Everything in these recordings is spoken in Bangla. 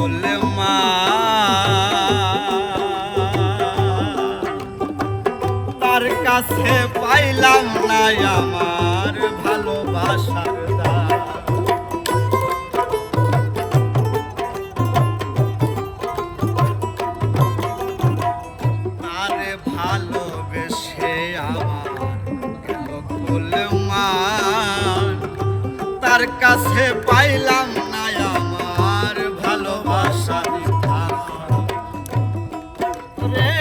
বলে মা তার কাছে পাইলাম না আমার ভালোবাসার দাম। আরে ভালোবেসে আমার গেল বলে মা তার কাছে পাইলাম না আমার ভালোবাসার দাম। রে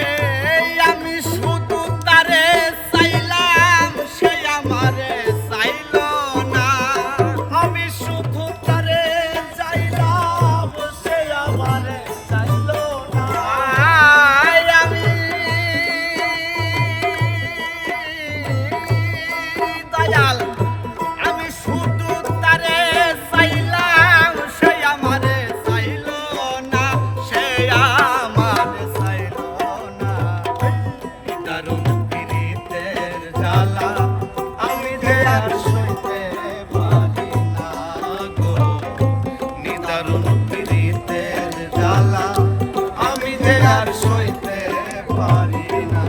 আমি শুধু তারে চাইলাম সে আমারে চাইল না। আমি শুধু তারে চাইলাম সে আমারে চাইল না। আমি দয়াল আমি শুধু তারে চাইলাম সে আমারে চাইল না। সে আমারে চাইল না। দারুণ পীড়িতের জ্বালা আমি যে আর সইতে পারি না গো। নিদারুণ পীড়িতের জ্বালা আমি যে আর সইতে পারি না।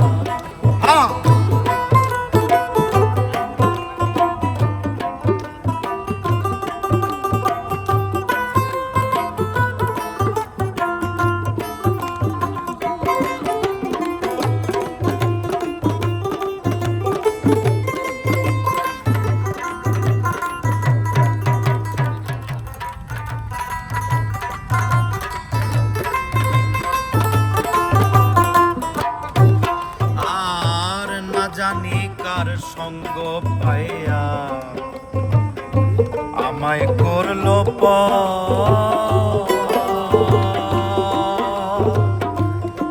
আর না জানি কার সঙ্গ পাইয়া আমায় করলো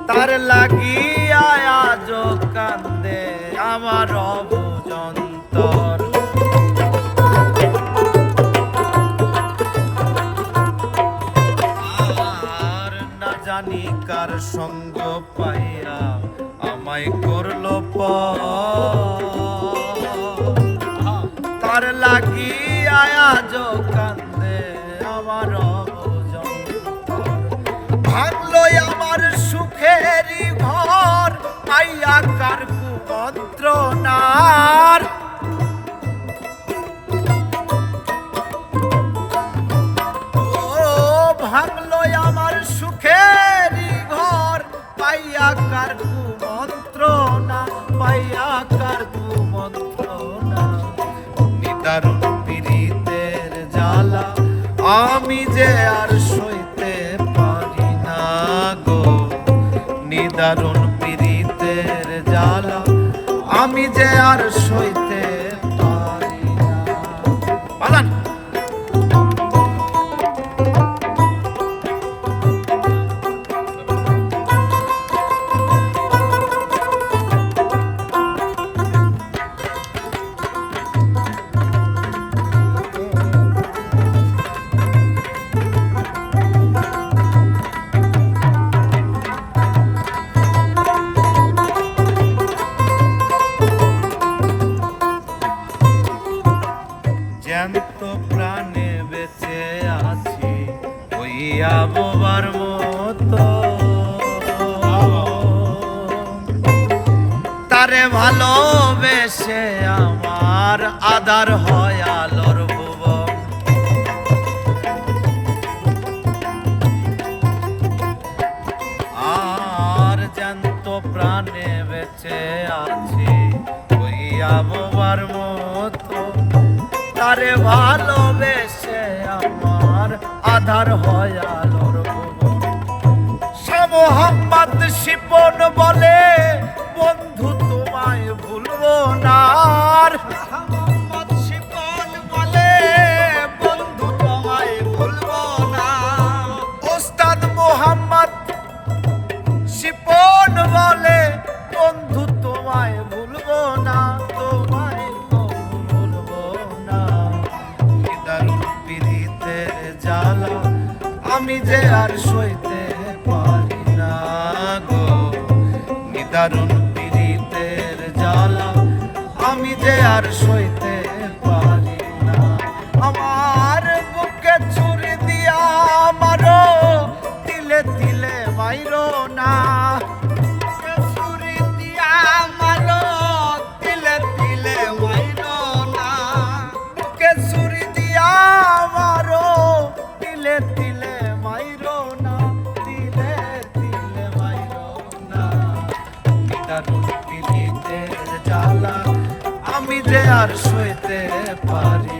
তার লাগিয়া আজ কান্দে আমার অবুজন্তর। আর না জানি কার সঙ্গ পাইয়া আমায় করলো তার লাগিয়া আজ কান্দে আমার অবুজন্তর। ভাঙলো আমার সুখেরই ঘর পাইয়া কার কুমন্ত্রণার। ও ভাঙলো আমার সুখেরই ঘর পাইয়া কার কুমন্ত্রণা। পাইয়া কার কুমন্ত্রণা। নিদারুণ পীড়িতের জ্বালা আমি যে আর সইতে পারি না গো। নিদারুণ পীড়িতের জ্বালা আমি যে আর সইতে পারি না। পালান জ্যান্ত প্রাণে বেঁচে আছি হইয়া বোবার মতো। তারে ভালোবেসে আমার আধার হয় আলোর ভুবন। আর জ্যান্ত প্রাণে বেঁচে আছি হইয়া বোবার মতো। তারে ভালোবেসে আমার আধার হয় আলোর ভুবন। শাহ মোহাম্মদ শিপন বলে বন্ধু তোমায় ভুলবো না। মোহাম্মদ শিপন বলে বন্ধু তোমায় ভুলবো না। ওস্তাদ মোহাম্মদ শিপন বলে বন্ধু তোমায় ভুলবো না। তোমায় ভুলবো না। দারুণ পীড়িতের জ্বালা আমি যে আর সইতে পারি না গো। নিদারুণ পীড়িতের জ্বালা আমি যে আর সইতে পারি না। আমার বুকে ছুরি দিয়া আমারও আর সইতে পারি